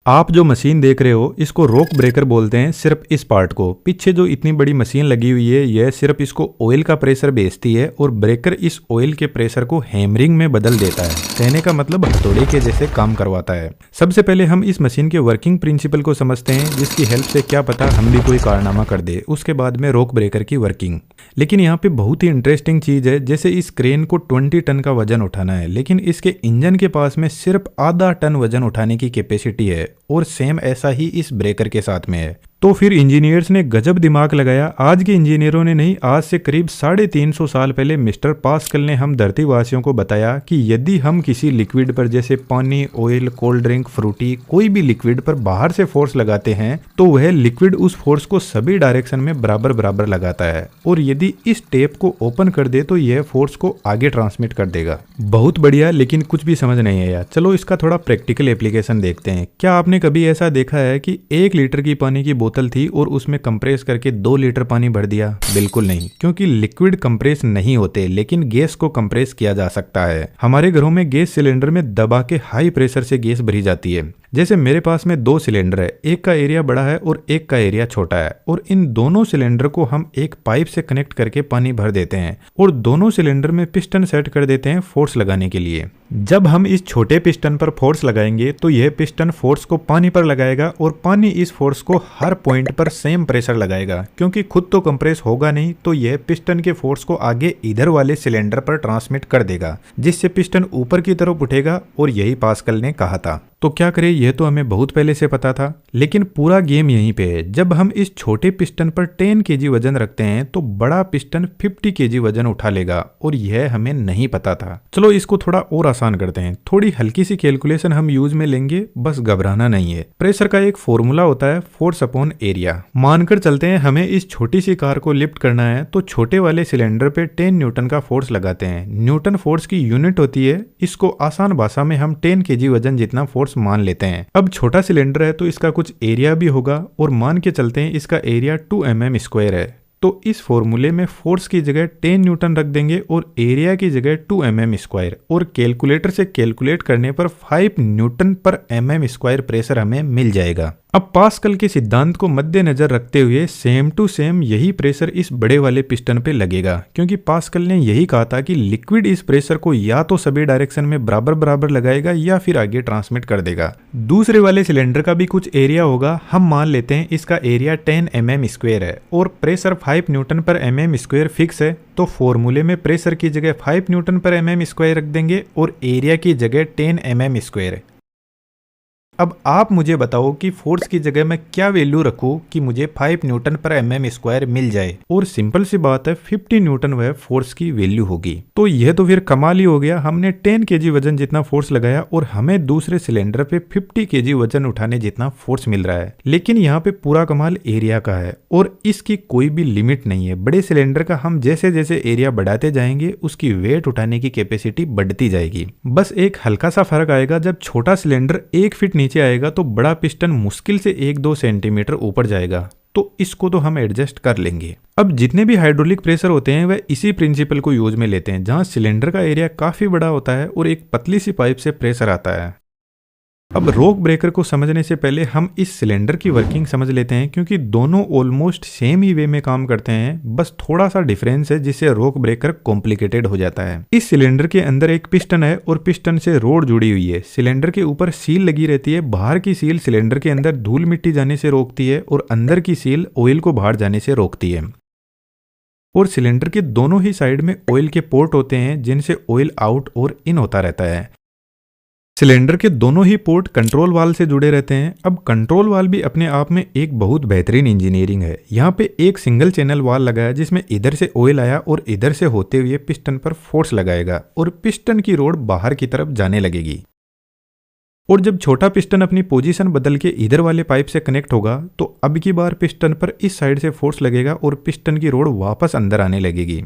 आप जो मशीन देख रहे हो इसको रोक ब्रेकर बोलते हैं। सिर्फ इस पार्ट को, पीछे जो इतनी बड़ी मशीन लगी हुई है यह सिर्फ इसको ऑयल का प्रेशर भेजती है और ब्रेकर इस ऑयल के प्रेशर को हैमरिंग में बदल देता है। कहने का मतलब हथौड़े के जैसे काम करवाता है। सबसे पहले हम इस मशीन के वर्किंग प्रिंसिपल को समझते हैं, जिसकी हेल्प से क्या पता हम भी कोई कारनामा कर दे। उसके बाद में रोक ब्रेकर की वर्किंग। लेकिन यहाँ पे बहुत ही इंटरेस्टिंग चीज है, जैसे इस क्रेन को 20 टन का वजन उठाना है, लेकिन इसके इंजन के पास में सिर्फ आधा टन वजन उठाने की कैपेसिटी है और सेम ऐसा ही इस ब्रेकर के साथ में है। तो फिर इंजीनियर्स ने गजब दिमाग लगाया। आज के इंजीनियरों ने नहीं, आज से करीब 350 साल पहले मिस्टर पास्कल ने हम धरतीवासियों को बताया कि यदि हम किसी लिक्विड पर जैसे पानी, ऑयल, कोल्ड ड्रिंक, फ्रूटी, कोई भी लिक्विड पर बाहर से फोर्स लगाते हैं तो वह लिक्विड उस फोर्स को सभी डायरेक्शन में बराबर बराबर लगाता है और यदि इस टेप को ओपन कर दे तो यह फोर्स को आगे ट्रांसमिट कर देगा। बहुत बढ़िया, लेकिन कुछ भी समझ नहीं आया। चलो इसका थोड़ा प्रैक्टिकल एप्लीकेशन देखते हैं। क्या आपने कभी ऐसा देखा है कि 1 लीटर की पानी की बोतल थी और उसमें कंप्रेस करके 2 लीटर पानी भर दिया? बिल्कुल नहीं, क्योंकि लिक्विड कंप्रेस नहीं होते, लेकिन गैस को कंप्रेस किया जा सकता है। हमारे घरों में गैस सिलेंडर में दबा के हाई प्रेशर से गैस भरी जाती है। जैसे मेरे पास में 2 सिलेंडर है, एक का एरिया बड़ा है और एक का एरिया छोटा है, और इन दोनों सिलेंडर को हम एक पाइप से कनेक्ट करके पानी भर देते हैं और दोनों सिलेंडर में पिस्टन सेट कर देते हैं फोर्स लगाने के लिए। जब हम इस छोटे पिस्टन पर फोर्स लगाएंगे तो यह पिस्टन फोर्स को पानी पर लगाएगा और पानी इस फोर्स को हर पॉइंट पर सेम प्रेशर लगाएगा, क्योंकि खुद तो कंप्रेस होगा नहीं, तो यह पिस्टन के फोर्स को आगे इधर वाले सिलेंडर पर ट्रांसमिट कर देगा, जिससे पिस्टन ऊपर की तरफ उठेगा। और यही पास्कल ने कहा था। तो क्या करें, यह तो हमें बहुत पहले से पता था, लेकिन पूरा गेम यहीं पे है। जब हम इस छोटे पिस्टन पर 10 केजी वजन रखते हैं तो बड़ा पिस्टन 50 केजी वजन उठा लेगा, और यह हमें नहीं पता था। चलो इसको थोड़ा और आसान करते हैं। थोड़ी हल्की सी कैलकुलेशन हम यूज में लेंगे, बस घबराना नहीं है। प्रेशर का एक फॉर्मूला होता है, फोर्स अपॉन एरिया। मानकर चलते हैं हमें इस छोटी सी कार को लिफ्ट करना है, तो छोटे वाले सिलेंडर पे 10 न्यूटन का फोर्स लगाते हैं। न्यूटन फोर्स की यूनिट होती है, इसको आसान भाषा में हम 10 केजी वजन जितना फोर्स मान लेते हैं। अब छोटा सिलेंडर है तो इसका कुछ एरिया भी होगा, और मान के चलते हैं इसका एरिया 2 mm स्क्वायर है। तो इस फॉर्मूले में फोर्स की जगह 10 न्यूटन रख देंगे और एरिया की जगह 2 mm स्क्वायर, और कैलकुलेटर से कैलकुलेट करने पर 5 न्यूटन पर mm स्क्वायर प्रेशर हमें मिल जाएगा। अब पास्कल के सिद्धांत को मद्देनजर रखते हुए सेम टू सेम यही प्रेशर इस बड़े वाले पिस्टन पे लगेगा, क्योंकि पास्कल ने यही कहा था कि लिक्विड इस प्रेशर को या तो सभी डायरेक्शन में बराबर बराबर लगाएगा या फिर आगे ट्रांसमिट कर देगा। दूसरे वाले सिलेंडर का भी कुछ एरिया होगा, हम मान लेते हैं इसका एरिया 10 mm स्क्वायर है और प्रेशर 5 न्यूटन पर mm स्क्वायर फिक्स है। तो फॉर्मूले में प्रेशर की जगह 5 न्यूटन पर mm स्क्वायर रख देंगे और एरिया की जगह 10 mm स्क्वायर। अब आप मुझे बताओ कि फोर्स की जगह मैं क्या वैल्यू रखूं कि मुझे 5 न्यूटन पर mm स्क्वायर मिल जाए, और सिंपल सी बात है 50 न्यूटन वह फोर्स की वैल्यू होगी। तो यह तो फिर कमाल ही हो गया, हमने 10 केजी वजन जितना फोर्स लगाया और हमें दूसरे सिलेंडर पे 50 केजी वजन उठाने जितना फोर्स मिल रहा है। लेकिन यहाँ पे पूरा कमाल एरिया का है और इसकी कोई भी लिमिट नहीं है। बड़े सिलेंडर का हम जैसे जैसे एरिया बढ़ाते जाएंगे उसकी वेट उठाने की कैपेसिटी बढ़ती जाएगी। बस एक हल्का सा फर्क आएगा, जब छोटा सिलेंडर 1 फीट नीचे आएगा तो बड़ा पिस्टन मुश्किल से 1-2 सेंटीमीटर ऊपर जाएगा। तो इसको तो हम एडजस्ट कर लेंगे। अब जितने भी हाइड्रोलिक प्रेशर होते हैं वह इसी प्रिंसिपल को यूज में लेते हैं, जहां सिलेंडर का एरिया काफी बड़ा होता है और एक पतली सी पाइप से प्रेशर आता है। अब रोक ब्रेकर को समझने से पहले हम इस सिलेंडर की वर्किंग समझ लेते हैं, क्योंकि दोनों ऑलमोस्ट सेम ही वे में काम करते हैं, बस थोड़ा सा डिफरेंस है जिससे रोक ब्रेकर कॉम्प्लिकेटेड हो जाता है। इस सिलेंडर के अंदर एक पिस्टन है और पिस्टन से रोड जुड़ी हुई है। सिलेंडर के ऊपर सील लगी रहती है। बाहर की सील सिलेंडर के अंदर धूल मिट्टी जाने से रोकती है और अंदर की सील ऑयल को बाहर जाने से रोकती है। और सिलेंडर के दोनों ही साइड में ऑयल के पोर्ट होते हैं, जिनसे ऑयल आउट और इन होता रहता है। सिलेंडर के दोनों ही पोर्ट कंट्रोल वाल्व से जुड़े रहते हैं। अब कंट्रोल वाल्व भी अपने आप में एक बहुत बेहतरीन इंजीनियरिंग है। यहाँ पे एक सिंगल चैनल वाल्व लगा है, जिसमें इधर से ऑयल आया और इधर से होते हुए पिस्टन पर फोर्स लगाएगा और पिस्टन की रोड बाहर की तरफ जाने लगेगी। और जब छोटा पिस्टन अपनी पोजीशन बदल के इधर वाले पाइप से कनेक्ट होगा तो अब की बार पिस्टन पर इस साइड से फोर्स लगेगा और पिस्टन की रोड वापस अंदर आने लगेगी।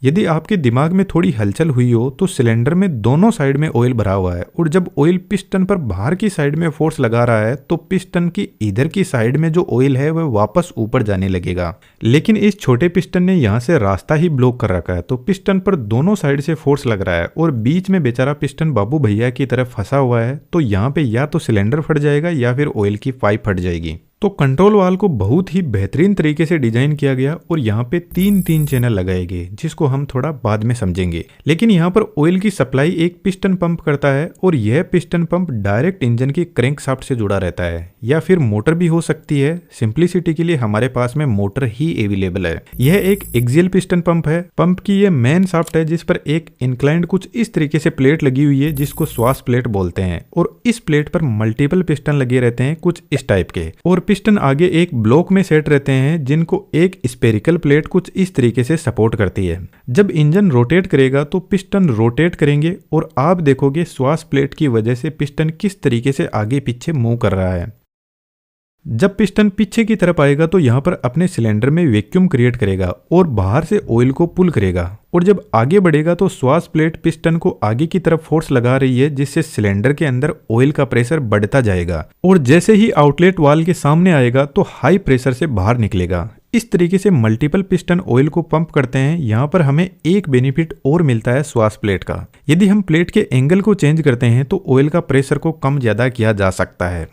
यदि आपके दिमाग में थोड़ी हलचल हुई हो तो सिलेंडर में दोनों साइड में ऑयल भरा हुआ है और जब ऑयल पिस्टन पर बाहर की साइड में फोर्स लगा रहा है तो पिस्टन की इधर की साइड में जो ऑयल है वह वापस ऊपर जाने लगेगा। लेकिन इस छोटे पिस्टन ने यहाँ से रास्ता ही ब्लॉक कर रखा है, तो पिस्टन पर दोनों साइड से फोर्स लग रहा है और बीच में बेचारा पिस्टन बाबू भैया की तरफ फंसा हुआ है। तो यहाँ पे या तो सिलेंडर फट जाएगा या फिर ऑयल की पाइप फट जाएगी। तो कंट्रोल वाल्व को बहुत ही बेहतरीन तरीके से डिजाइन किया गया और यहाँ पे तीन चैनल लगाए गए जिसको हम थोड़ा बाद में समझेंगे। लेकिन यहाँ पर ऑयल की सप्लाई एक पिस्टन पंप करता है और यह पिस्टन पंप डायरेक्ट इंजन की क्रैंकशाफ्ट से जुड़ा रहता है या फिर मोटर भी हो सकती है। सिंप्लिसिटी के लिए हमारे पास में मोटर ही अवेलेबल है। यह एक एक्सियल पिस्टन पंप है। पंप की यह मेन शाफ्ट है जिस पर एक इंक्लाइंड कुछ इस तरीके से प्लेट लगी हुई है जिसको श्वास प्लेट बोलते हैं और इस प्लेट पर मल्टीपल पिस्टन लगे रहते हैं कुछ इस टाइप के और पिस्टन आगे एक ब्लॉक में सेट रहते हैं जिनको एक स्पेरिकल प्लेट कुछ इस तरीके से सपोर्ट करती है। जब इंजन रोटेट करेगा तो पिस्टन रोटेट करेंगे और आप देखोगे श्वास प्लेट की वजह से पिस्टन किस तरीके से आगे पीछे मूव कर रहा है। जब पिस्टन पीछे की तरफ आएगा तो यहाँ पर अपने सिलेंडर में वैक्यूम क्रिएट करेगा और बाहर से ऑयल को पुल करेगा और जब आगे बढ़ेगा तो श्वास प्लेट पिस्टन को आगे की तरफ फोर्स लगा रही है जिससे सिलेंडर के अंदर ऑयल का प्रेशर बढ़ता जाएगा और जैसे ही आउटलेट वाल्व के सामने आएगा तो हाई प्रेशर से बाहर निकलेगा। इस तरीके से मल्टीपल पिस्टन ऑयल को पंप करते हैं। यहाँ पर हमें एक बेनिफिट और मिलता है श्वास प्लेट का। यदि हम प्लेट के एंगल को चेंज करते हैं तो ऑयल का प्रेशर को कम ज्यादा किया जा सकता है।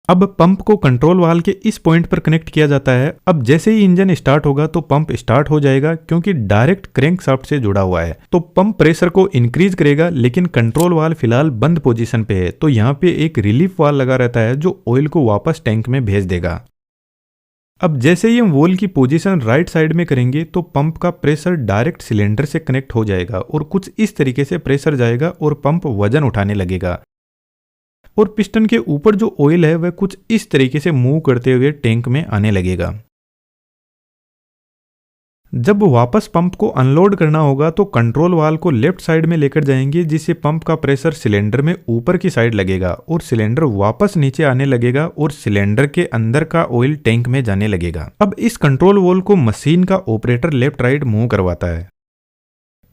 अब पंप को कंट्रोल वाल्व के इस पॉइंट पर कनेक्ट किया जाता है। अब जैसे ही इंजन स्टार्ट होगा तो पंप स्टार्ट हो जाएगा क्योंकि डायरेक्ट क्रैंकशाफ्ट से जुड़ा हुआ है। तो पंप प्रेशर को इंक्रीज करेगा लेकिन कंट्रोल वाल्व फिलहाल बंद पोजीशन पे है। तो यहाँ पे एक रिलीफ वाल्व लगा रहता है जो ऑयल को वापस टैंक में भेज देगा। अब जैसे ही हम वॉल्व की पोजीशन राइट साइड में करेंगे तो पंप का प्रेशर डायरेक्ट सिलेंडर से कनेक्ट हो जाएगा और कुछ इस तरीके से प्रेशर जाएगा और पंप वजन उठाने लगेगा और पिस्टन के ऊपर जो ऑयल है वह कुछ इस तरीके से मूव करते हुए टैंक में आने लगेगा। जब वापस पंप को अनलोड करना होगा तो कंट्रोल वाल्व को लेफ्ट साइड में लेकर जाएंगे जिससे पंप का प्रेशर सिलेंडर में ऊपर की साइड लगेगा और सिलेंडर वापस नीचे आने लगेगा और सिलेंडर के अंदर का ऑयल टैंक में जाने लगेगा। अब इस कंट्रोल वाल्व को मशीन का ऑपरेटर लेफ्ट राइट मूव करवाता है।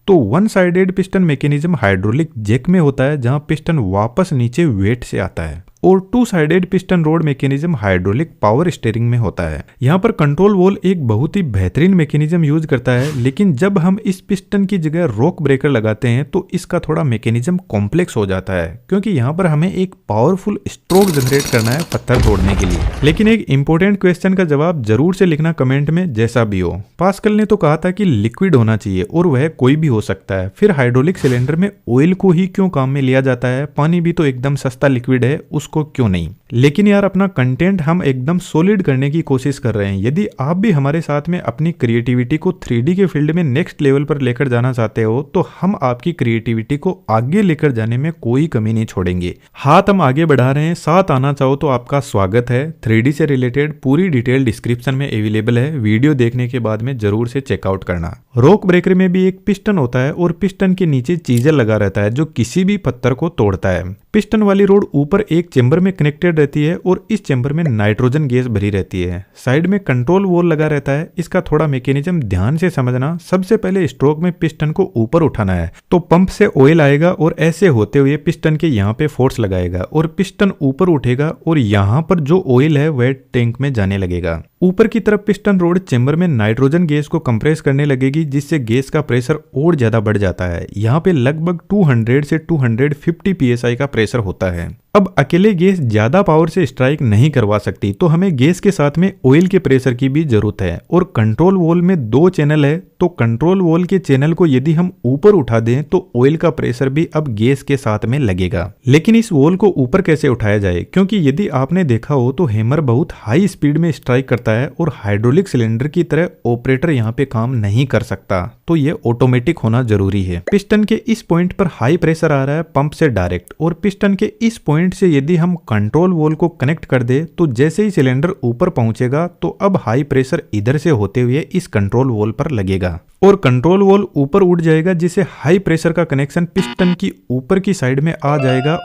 तो one sided piston mechanism hydraulic jack में होता है जहां पिस्टन वापस नीचे वेट से आता है और two sided piston road mechanism hydraulic power steering में होता है। यहाँ पर कंट्रोल वॉल्व एक बहुत ही बेहतरीन मैकेनिज्म यूज करता है लेकिन जब हम इस पिस्टन की जगह रॉक ब्रेकर लगाते हैं तो इसका थोड़ा मैकेनिज्म कॉम्प्लेक्स हो जाता है क्योंकि यहाँ पर हमें एक पावरफुल स्ट्रोक जनरेट करना है पत्थर तोड़ने के लिए। लेकिन एक इंपॉर्टेंट क्वेश्चन का जवाब जरूर से लिखना कमेंट में, जैसा भी हो। पास्कल ने तो कहा था कि लिक्विड होना चाहिए और वह कोई भी हो सकता है। फिर हाइड्रोलिक सिलेंडर में ऑयल को ही क्यों काम में लिया जाता है? पानी भी तो एकदम सस्ता लिक्विड है, उसको क्यों नहीं? लेकिन यार अपना कंटेंट हम एकदम सॉलिड करने की कोशिश कर रहे हैं। यदि आप भी हमारे साथ में अपनी क्रिएटिविटी को 3D के फील्ड में नेक्स्ट लेवल पर लेकर जाना चाहते हो तो हम आपकी क्रिएटिविटी को आगे लेकर जाने में कोई कमी नहीं छोड़ेंगे। हाथ हम आगे बढ़ा रहे हैं, साथ आना चाहो तो आपका स्वागत है। 3D से रिलेटेड पूरी डिटेल डिस्क्रिप्शन में अवेलेबल है, वीडियो देखने के बाद में जरूर से चेकआउट करना। रॉक ब्रेकर में भी एक पिस्टन होता है और पिस्टन के नीचे चीजर लगा रहता है जो किसी भी पत्थर को तोड़ता है। पिस्टन वाली रोड ऊपर एक चेंबर में कनेक्टेड रहती है और इस चेंबर में नाइट्रोजन गैस भरी रहती है। साइड में कंट्रोल वॉल्व लगा रहता है। इसका थोड़ा मैकेनिज्म ध्यान से समझना। सबसे पहले स्ट्रोक में पिस्टन को ऊपर उठाना है तो पंप से ऑयल आएगा और ऐसे होते हुए पिस्टन के यहाँ पे फोर्स लगाएगा और पिस्टन ऊपर उठेगा और यहाँ पर जो ऑयल है वह टैंक में जाने लगेगा। ऊपर की तरफ पिस्टन रोड चेंबर में नाइट्रोजन गैस को कंप्रेस करने लगेगी जिससे गैस का प्रेशर और ज्यादा बढ़ जाता है। यहाँ पे लगभग 200 से 250 psi का प्रेशर होता है। अब अकेले गैस ज्यादा पावर से स्ट्राइक नहीं करवा सकती तो हमें गैस के साथ में ऑयल के प्रेशर की भी जरूरत है और कंट्रोल वॉल्व में 2 चैनल है तो कंट्रोल वॉल्व के चैनल को यदि हम ऊपर उठा दें तो ऑयल का प्रेशर भी अब गैस के साथ में लगेगा। लेकिन इस वॉल्व को ऊपर कैसे उठाया जाए? क्योंकि यदि आपने देखा हो तो हैमर बहुत हाई स्पीड में स्ट्राइक करता है और हाइड्रोलिक सिलेंडर की तरह ऑपरेटर यहाँ पे काम नहीं कर सकता, तो ये ऑटोमेटिक होना जरूरी है। पिस्टन के इस पॉइंट पर हाई प्रेशर आ रहा है पंप से डायरेक्ट और पिस्टन के इस पॉइंट से यदि हम कंट्रोल वॉल्व को कनेक्ट कर दे तो जैसे ही सिलेंडर ऊपर पहुंचेगा तो अब हाई प्रेशर इधर से होते हुए इस कंट्रोल वॉल्व पर लगेगा और कंट्रोल वॉल्व ऊपर उठ जाएगा जिससे हाई प्रेशर का कनेक्शन पिस्टन की ऊपर की साइड में आ जाएगा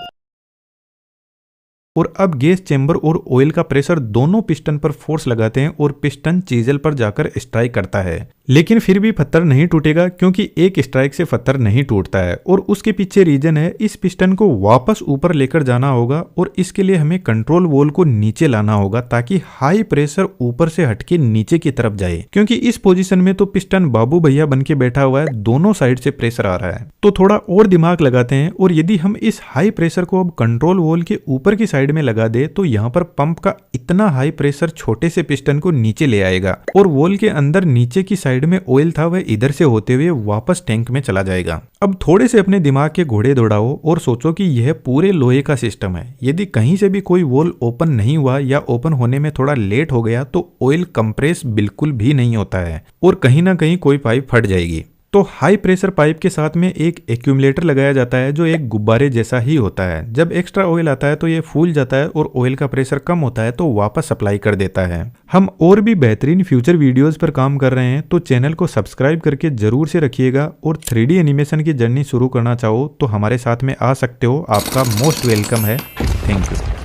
और अब गैस चेंबर और ऑयल का प्रेशर दोनों पिस्टन पर फोर्स लगाते हैं और पिस्टन चीजल पर जाकर स्ट्राइक करता है। लेकिन फिर भी पत्थर नहीं टूटेगा, क्योंकि एक स्ट्राइक से पत्थर नहीं टूटता है। और उसके पीछे रीजन है, इस पिस्टन को वापस ऊपर लेकर जाना होगा और इसके लिए हमें कंट्रोल वॉल को नीचे लाना होगा ताकि हाई प्रेशर ऊपर से हटके नीचे की तरफ जाए, क्योंकि इस पोजीशन में तो पिस्टन बाबू भैया बन के बैठा हुआ है, दोनों साइड से प्रेशर आ रहा है। तो थोड़ा और दिमाग लगाते हैं और यदि हम इस हाई प्रेशर को अब कंट्रोल वॉल के ऊपर की साइड में लगा दे तो यहाँ पर पंप का इतना हाई प्रेशर छोटे से पिस्टन को नीचे ले आएगा और वॉल के अंदर नीचे की साइड में ऑयल था वह इधर से होते हुए वापस टैंक में चला जाएगा। अब थोड़े से अपने दिमाग के घोड़े दौड़ाओ और सोचो कि यह पूरे लोहे का सिस्टम है। यदि कहीं से भी कोई वॉल ओपन नहीं हुआ या ओपन होने में थोड़ा लेट हो गया तो ऑयल कंप्रेस बिल्कुल भी नहीं होता है और कहीं ना कहीं कोई पाइप फट जाएगी। तो हाई प्रेशर पाइप के साथ में एक एक्यूमुलेटर लगाया जाता है जो एक गुब्बारे जैसा ही होता है। जब एक्स्ट्रा ऑयल आता है तो ये फूल जाता है और ऑयल का प्रेशर कम होता है तो वापस सप्लाई कर देता है। हम और भी बेहतरीन फ्यूचर वीडियोस पर काम कर रहे हैं, तो चैनल को सब्सक्राइब करके जरूर से रखिएगा। और 3D एनिमेशन की जर्नी शुरू करना चाहो तो हमारे साथ में आ सकते हो, आपका मोस्ट वेलकम है। Thank you.